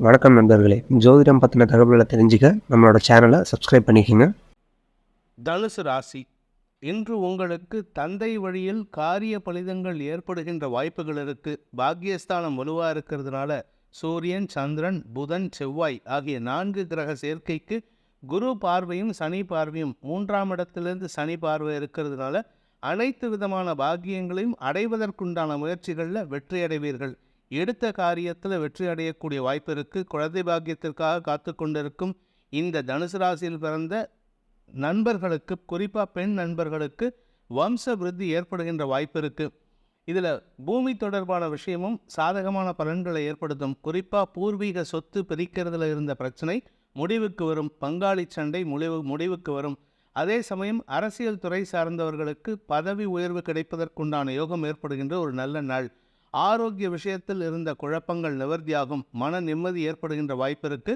வணக்கம் நண்பர்களே. ஜோதிடம் பத்தின தகவல்கள தெரிஞ்சுக்க நம்மளோட சேனல சப்ஸ்கிரைப் பண்ணிக்கங்க. தனுசு ராசி இன்று உங்களுக்கு தந்தை வழியில் காரிய பலிதங்கள் ஏற்படுகின்ற வாய்ப்புகள் இருக்கு. பாக்கியஸ்தானம் வலுவா இருக்கிறதுனால சூரியன், சந்திரன், புதன், செவ்வாய் ஆகிய 4 கிரக சேர்க்கைக்கு குரு பார்வையும் சனி பார்வையும் 3ஆம் இடத்திலிருந்து சனி பார்வை இருக்கிறதுனால அனைத்து விதமான பாக்கியங்களையும் அடைவதற்குண்டான முயற்சிகளில் வெற்றி அடைவீர்கள். எடுத்த காரியத்தில் வெற்றி அடையக்கூடிய வாய்ப்பு இருக்கு. குழந்தை பாக்கியத்திற்காக காத்து கொண்டிருக்கும் இந்த தனுசு ராசியில் பிறந்த நண்பர்களுக்கு, குறிப்பாக பெண் நண்பர்களுக்கு வம்ச விருத்தி ஏற்படுகின்ற வாய்ப்பு இருக்குது. இதில் பூமி தொடர்பான விஷயமும் சாதகமான பலன்களை ஏற்படுத்தும். குறிப்பாக பூர்வீக சொத்து பிரிக்கிறதுல இருந்த பிரச்சனை முடிவுக்கு வரும். பங்காளி சண்டை முடிவுக்கு வரும். அதே சமயம் அரசியல் துறை சார்ந்தவர்களுக்கு பதவி உயர்வு கிடைப்பதற்குண்டான யோகம் ஏற்படுகின்ற ஒரு நல்ல நாள். ஆரோக்கிய விஷயத்தில் இருந்த குழப்பங்கள் நிவர்த்தியாகும். மன நிம்மதி ஏற்படுகின்ற வாய்ப்பு இருக்கு.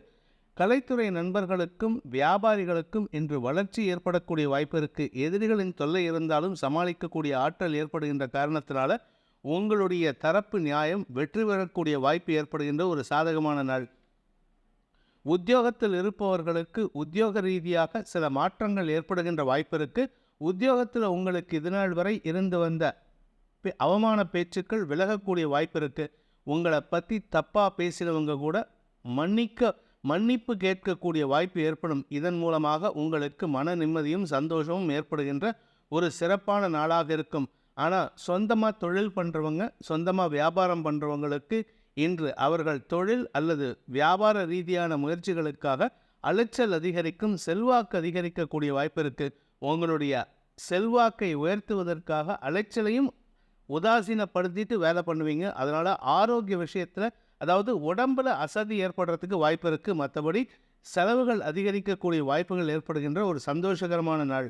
கலைத்துறை நண்பர்களுக்கும் வியாபாரிகளுக்கும் இன்று வளர்ச்சி ஏற்படக்கூடிய வாய்ப்பு இருக்கு. எதிரிகளின் தொல்லை இருந்தாலும் சமாளிக்கக்கூடிய ஆற்றல் ஏற்படுகின்ற காரணத்தினால உங்களுடைய தரப்பு நியாயம் வெற்றி பெறக்கூடிய வாய்ப்பு ஏற்படுகின்ற ஒரு சாதகமான நாள். உத்தியோகத்தில் இருப்பவர்களுக்கு உத்தியோக ரீதியாக சில மாற்றங்கள் ஏற்படுகின்ற வாய்ப்பு இருக்கு. உத்தியோகத்தில் உங்களுக்கு இதுநாள் வரை இருந்து வந்த அவமான பேச்சுக்கள் விலகக்கூடிய வாய்ப்பு இருக்கு. உங்களை பற்றி தப்பாக பேசினவங்க கூட மன்னிப்பு கேட்கக்கூடிய வாய்ப்பு ஏற்படும். இதன் மூலமாக உங்களுக்கு மன நிம்மதியும் சந்தோஷமும் ஏற்படுகின்ற ஒரு சிறப்பான நாளாக இருக்கும். ஆனால் சொந்தமாக தொழில் பண்ணுறவங்க, சொந்தமாக வியாபாரம் பண்ணுறவங்களுக்கு இன்று அவர்கள் தொழில் அல்லது வியாபார ரீதியான முயற்சிகளுக்காக அலைச்சல் அதிகரிக்கும். செல்வாக்கு அதிகரிக்கக்கூடிய வாய்ப்பு இருக்குது. உங்களுடைய செல்வாக்கை உயர்த்துவதற்காக அலைச்சலையும் உதாசீனப்படுத்திட்டு வேலை பண்ணுவீங்க. அதனால் ஆரோக்கிய விஷயத்தில், அதாவது உடம்பில் அசதி ஏற்படுறதுக்கு வாய்ப்பு இருக்குது. மற்றபடி செலவுகள் அதிகரிக்கக்கூடிய வாய்ப்புகள் ஏற்படுகின்ற ஒரு சந்தோஷகரமான நாள்.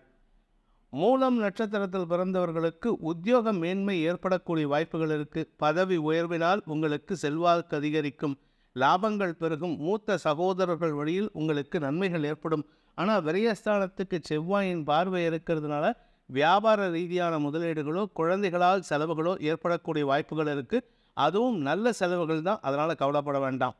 மூலம் நட்சத்திரத்தில் பிறந்தவர்களுக்கு உத்தியோக மேன்மை ஏற்படக்கூடிய வாய்ப்புகள் இருக்குது. பதவி உயர்வினால் உங்களுக்கு செல்வாக்கு அதிகரிக்கும். லாபங்கள் பெருகும். மூத்த சகோதரர்கள் வழியில் உங்களுக்கு நன்மைகள் ஏற்படும். ஆனால் விரயஸ்தானத்துக்கு செவ்வாயின் பார்வை இருக்கிறதுனால வியாபார ரீதியான முதலீடுகளோ குழந்தைகளால் செலவுகளோ ஏற்படக்கூடிய வாய்ப்புகள் இருக்குது. அதுவும் நல்ல செலவுகள் தான், அதனால் கவலைப்பட வேண்டாம்.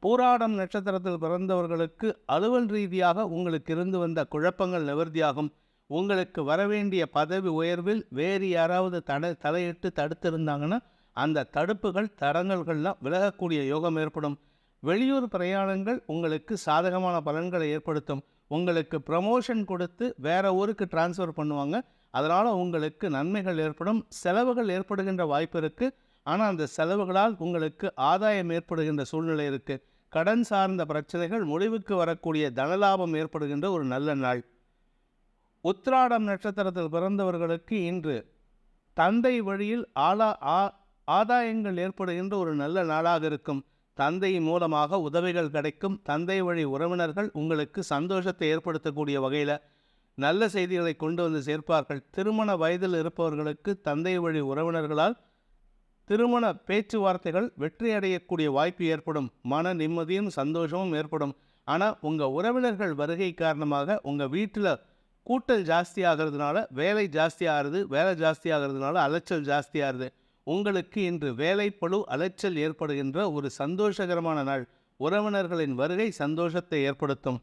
பூராடம் நட்சத்திரத்தில் பிறந்தவர்களுக்கு அலுவல் ரீதியாக உங்களுக்கு இருந்து வந்த குழப்பங்கள் நிவர்த்தியாகும். உங்களுக்கு வரவேண்டிய பதவி உயர்வில் வேறு யாராவது தலையிட்டு தடுத்திருந்தாங்கன்னா அந்த தடுப்புகள் தடங்கல்கள்லாம் விலகக்கூடிய யோகம் ஏற்படும். வெளியூர் பிரயாணங்கள் உங்களுக்கு சாதகமான பலன்களை ஏற்படுத்தும். உங்களுக்கு ப்ரமோஷன் கொடுத்து வேற ஊருக்கு டிரான்ஸ்ஃபர் பண்ணுவாங்க. அதனால் உங்களுக்கு நன்மைகள் ஏற்படும். செலவுகள் ஏற்படுகின்ற வாய்ப்பு இருக்குது. ஆனால் அந்த செலவுகளால் உங்களுக்கு ஆதாயம் ஏற்படுகின்ற சூழ்நிலை இருக்குது. கடன் சார்ந்த பிரச்சனைகள் முடிவுக்கு வரக்கூடிய தனலாபம் ஏற்படுகின்ற ஒரு நல்ல நாள். உத்திராடம் நட்சத்திரத்தில் பிறந்தவர்களுக்கு இன்று தந்தை வழியில் ஆதாயங்கள் ஏற்படுகின்ற ஒரு நல்ல நாளாக இருக்கும். தந்தை மூலமாக உதவிகள் கிடைக்கும். தந்தை வழி உறவினர்கள் உங்களுக்கு சந்தோஷத்தை ஏற்படுத்தக்கூடிய வகையில் நல்ல செய்திகளை கொண்டு வந்து சேர்ப்பார்கள். திருமண வயதில் இருப்பவர்களுக்கு தந்தை வழி உறவினர்களால் திருமண பேச்சுவார்த்தைகள் வெற்றி அடையக்கூடிய வாய்ப்பு ஏற்படும். மன நிம்மதியும் சந்தோஷமும் ஏற்படும். ஆனால் உங்கள் உறவினர்கள் வருகை காரணமாக உங்கள் வீட்டில் கூட்டல் ஜாஸ்தி ஆகிறதுனால வேலை ஜாஸ்தி ஆகுது. வேலை ஜாஸ்தி ஆகிறதுனால அலைச்சல் ஜாஸ்தி ஆகுது. உங்களுக்கு இன்று வேலைப்பளு அலைச்சல் ஏற்படுகின்ற ஒரு சந்தோஷகரமான நாள். உறவினர்களின் வருகை சந்தோஷத்தை ஏற்படுத்தும்.